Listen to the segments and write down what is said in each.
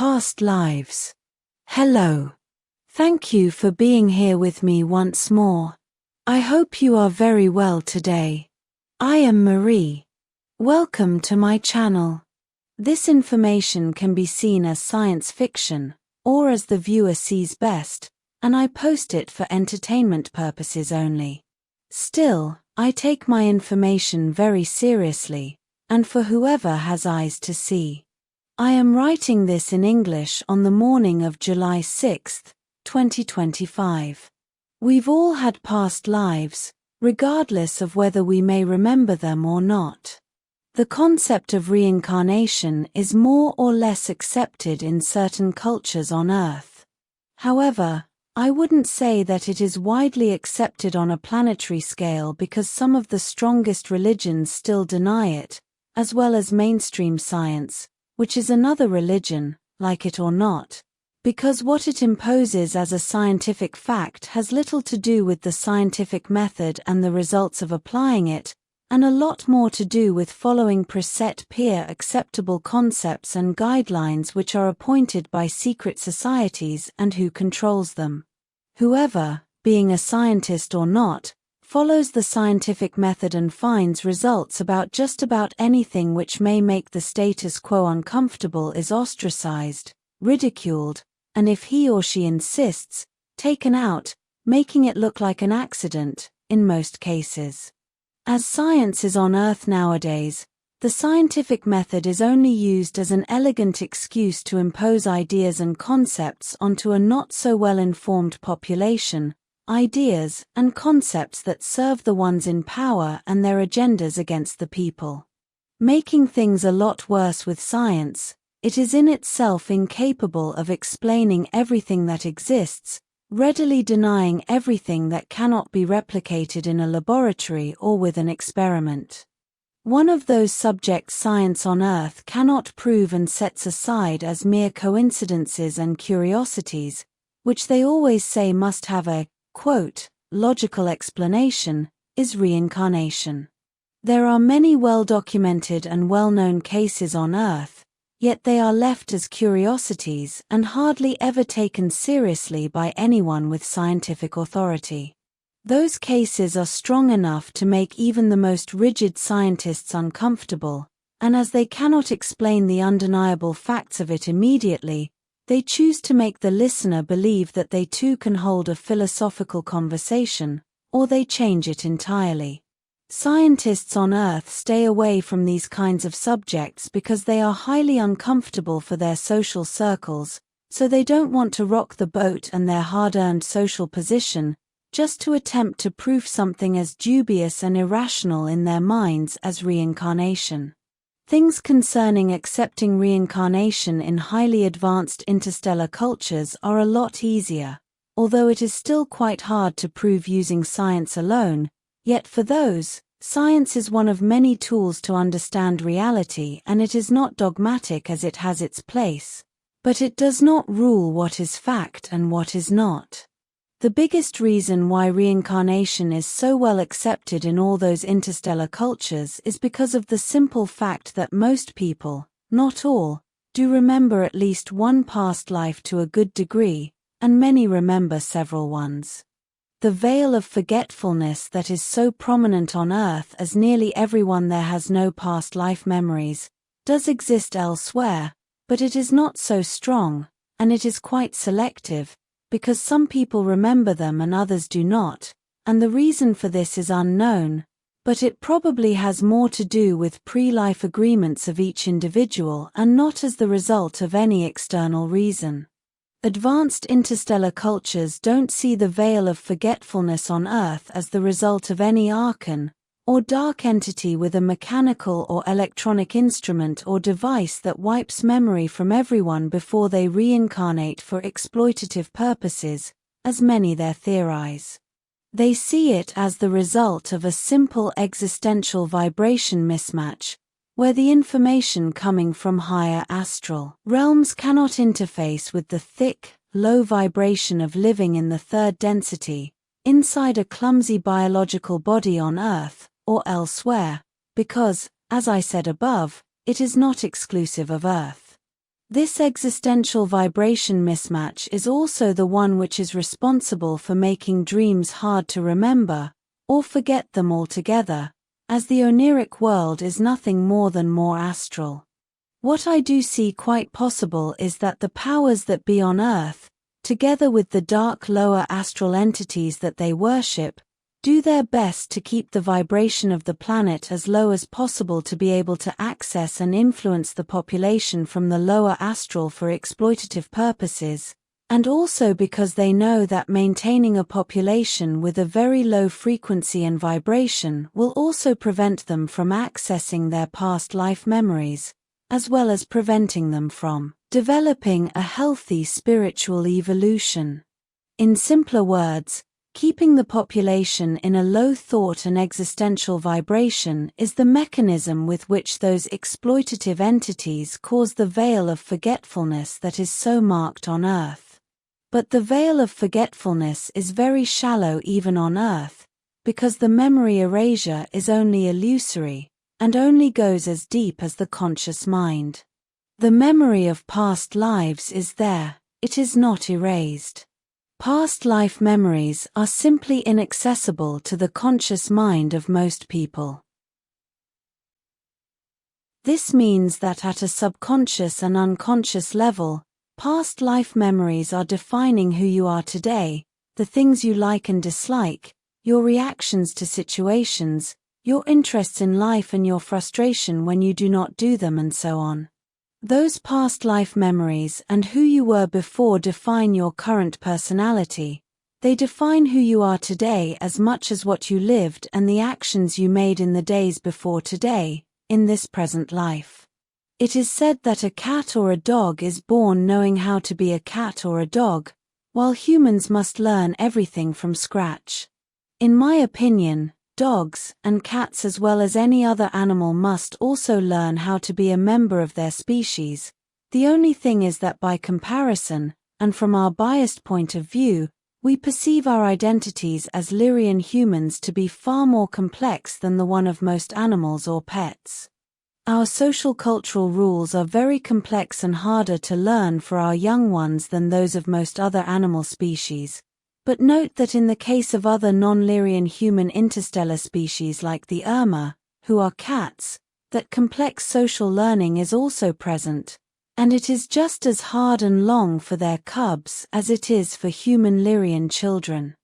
Past lives. Hello. Thank you for being here with me once more. I hope you are very well today. I am Marie. Welcome to my channel. This information can be seen as science fiction, or as the viewer sees best, and I post it for entertainment purposes only. Still, I take my information very seriously, and for whoever has eyes to see. I am writing this in English on the morning of July 6, 2025. We've all had past lives, regardless of whether we may remember them or not. The concept of reincarnation is more or less accepted in certain cultures on Earth. However, I wouldn't say that it is widely accepted on a planetary scale because some of the strongest religions still deny it, as well as mainstream science, which is another religion, like it or not, because what it imposes as a scientific fact has little to do with the scientific method and the results of applying it, and a lot more to do with following preset peer-acceptable concepts and guidelines which are appointed by secret societies and who controls them. Whoever, being a scientist or not, follows the scientific method and finds results about just about anything which may make the status quo uncomfortable is ostracized, ridiculed, and if he or she insists, taken out, making it look like an accident, in most cases. As science is on Earth nowadays, the scientific method is only used as an elegant excuse to impose ideas and concepts onto a not so well-informed population, ideas and concepts that serve the ones in power and their agendas against the people. Making things a lot worse with science, it is in itself incapable of explaining everything that exists, readily denying everything that cannot be replicated in a laboratory or with an experiment. One of those subjects science on Earth cannot prove and sets aside as mere coincidences and curiosities, which they always say must have a, quote, logical explanation, is reincarnation. There are many well-documented and well-known cases on Earth, yet they are left as curiosities and hardly ever taken seriously by anyone with scientific authority. Those cases are strong enough to make even the most rigid scientists uncomfortable, and as they cannot explain the undeniable facts of it immediately, they choose to make the listener believe that they too can hold a philosophical conversation, or they change it entirely. Scientists on Earth stay away from these kinds of subjects because they are highly uncomfortable for their social circles, so they don't want to rock the boat and their hard-earned social position, just to attempt to prove something as dubious and irrational in their minds as reincarnation. Things concerning accepting reincarnation in highly advanced interstellar cultures are a lot easier, although it is still quite hard to prove using science alone, yet for those, science is one of many tools to understand reality and it is not dogmatic as it has its place, but it does not rule what is fact and what is not. The biggest reason why reincarnation is so well accepted in all those interstellar cultures is because of the simple fact that most people, not all, do remember at least one past life to a good degree, and many remember several ones. The veil of forgetfulness that is so prominent on Earth as nearly everyone there has no past life memories, does exist elsewhere, but it is not so strong, and it is quite selective, because some people remember them and others do not, and the reason for this is unknown, but it probably has more to do with pre-life agreements of each individual and not as the result of any external reason. Advanced interstellar cultures don't see the veil of forgetfulness on Earth as the result of any archon, or dark entity with a mechanical or electronic instrument or device that wipes memory from everyone before they reincarnate for exploitative purposes, as many there theorize. They see it as the result of a simple existential vibration mismatch, where the information coming from higher astral realms cannot interface with the thick, low vibration of living in the third density, inside a clumsy biological body on Earth, or elsewhere, because, as I said above, it is not exclusive of Earth. This existential vibration mismatch is also the one which is responsible for making dreams hard to remember, or forget them altogether, as the oniric world is nothing more than more astral. What I do see quite possible is that the powers that be on Earth, together with the dark lower astral entities that they worship, do their best to keep the vibration of the planet as low as possible to be able to access and influence the population from the lower astral for exploitative purposes, and also because they know that maintaining a population with a very low frequency and vibration will also prevent them from accessing their past life memories, as well as preventing them from developing a healthy spiritual evolution. In simpler words, keeping the population in a low thought and existential vibration is the mechanism with which those exploitative entities cause the veil of forgetfulness that is so marked on Earth. But the veil of forgetfulness is very shallow even on Earth, because the memory erasure is only illusory, and only goes as deep as the conscious mind. The memory of past lives is there, it is not erased. Past life memories are simply inaccessible to the conscious mind of most people. This means that at a subconscious and unconscious level, past life memories are defining who you are today, the things you like and dislike, your reactions to situations, your interests in life and your frustration when you do not do them, and so on. Those past life memories and who you were before define your current personality. They define who you are today as much as what you lived and the actions you made in the days before today, in this present life. It is said that a cat or a dog is born knowing how to be a cat or a dog, while humans must learn everything from scratch. In my opinion, dogs and cats as well as any other animal must also learn how to be a member of their species. The only thing is that by comparison, and from our biased point of view, we perceive our identities as Lyrian humans to be far more complex than the one of most animals or pets. Our social cultural rules are very complex and harder to learn for our young ones than those of most other animal species. But note that in the case of other non-Lyrian human interstellar species like the Urmah, who are cats, that complex social learning is also present, and it is just as hard and long for their cubs as it is for human Lyrian children.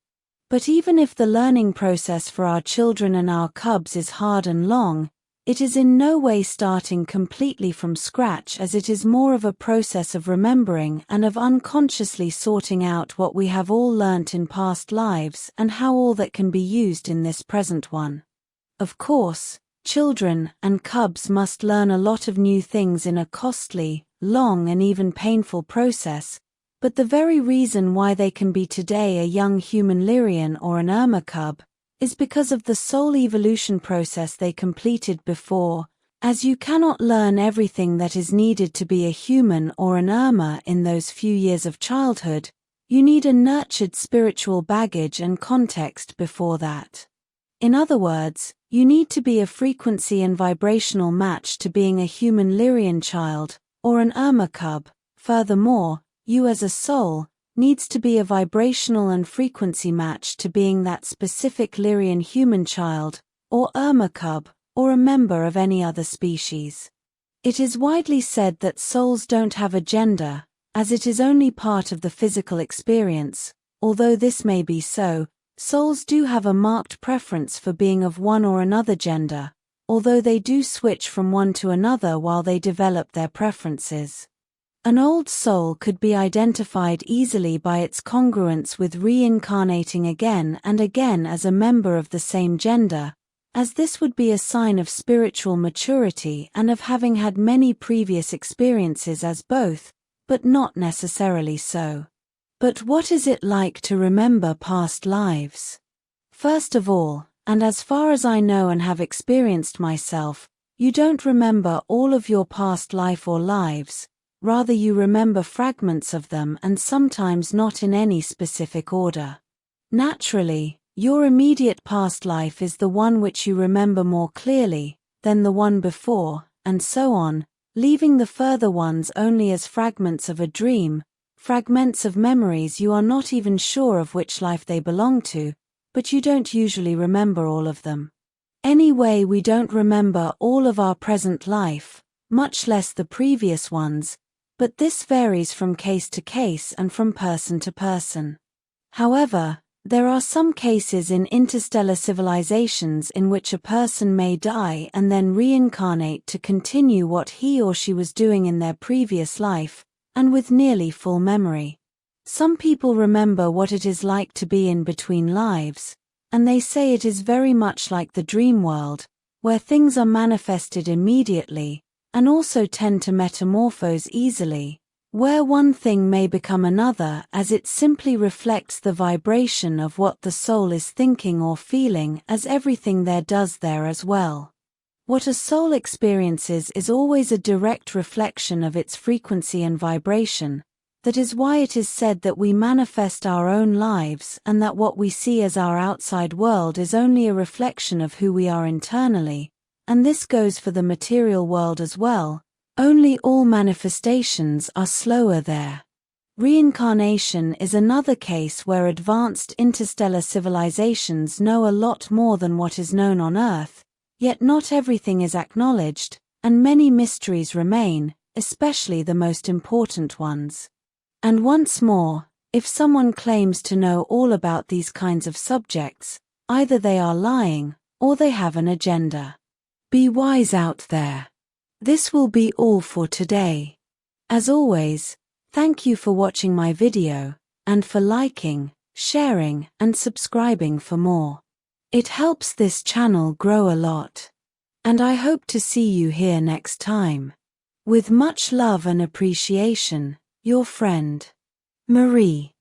But even if the learning process for our children and our cubs is hard and long, it is in no way starting completely from scratch, as it is more of a process of remembering and of unconsciously sorting out what we have all learnt in past lives and how all that can be used in this present one. Of course, children and cubs must learn a lot of new things in a costly, long and even painful process, but the very reason why they can be today a young human Lyrian or an Urmah cub is because of the soul evolution process they completed before, as you cannot learn everything that is needed to be a human or an Urmah in those few years of childhood. You need a nurtured spiritual baggage and context before that. In other words, you need to be a frequency and vibrational match to being a human Lyrian child, or an Urmah cub. Furthermore, you as a soul needs to be a vibrational and frequency match to being that specific Lyrian human child, or Urmah cub, or a member of any other species. It is widely said that souls don't have a gender, as it is only part of the physical experience. Although this may be so, souls do have a marked preference for being of one or another gender, although they do switch from one to another while they develop their preferences. An old soul could be identified easily by its congruence with reincarnating again and again as a member of the same gender, as this would be a sign of spiritual maturity and of having had many previous experiences as both, but not necessarily so. But what is it like to remember past lives? First of all, and as far as I know and have experienced myself, you don't remember all of your past life or lives. Rather, you remember fragments of them, and sometimes not in any specific order. Naturally, your immediate past life is the one which you remember more clearly, then the one before, and so on, leaving the further ones only as fragments of a dream, fragments of memories you are not even sure of which life they belong to, but you don't usually remember all of them. Anyway, we don't remember all of our present life, much less the previous ones, but this varies from case to case and from person to person. However, there are some cases in interstellar civilizations in which a person may die and then reincarnate to continue what he or she was doing in their previous life, and with nearly full memory. Some people remember what it is like to be in between lives, and they say it is very much like the dream world, where things are manifested immediately, and also tend to metamorphose easily, where one thing may become another as it simply reflects the vibration of what the soul is thinking or feeling, as everything there does there as well. What a soul experiences is always a direct reflection of its frequency and vibration. That is why it is said that we manifest our own lives and that what we see as our outside world is only a reflection of who we are internally, and this goes for the material world as well, only all manifestations are slower there. Reincarnation is another case where advanced interstellar civilizations know a lot more than what is known on Earth, yet not everything is acknowledged, and many mysteries remain, especially the most important ones. And once more, if someone claims to know all about these kinds of subjects, either they are lying, or they have an agenda. Be wise out there. This will be all for today. As always, thank you for watching my video, and for liking, sharing, and subscribing for more. It helps this channel grow a lot. And I hope to see you here next time. With much love and appreciation, your friend, Marie.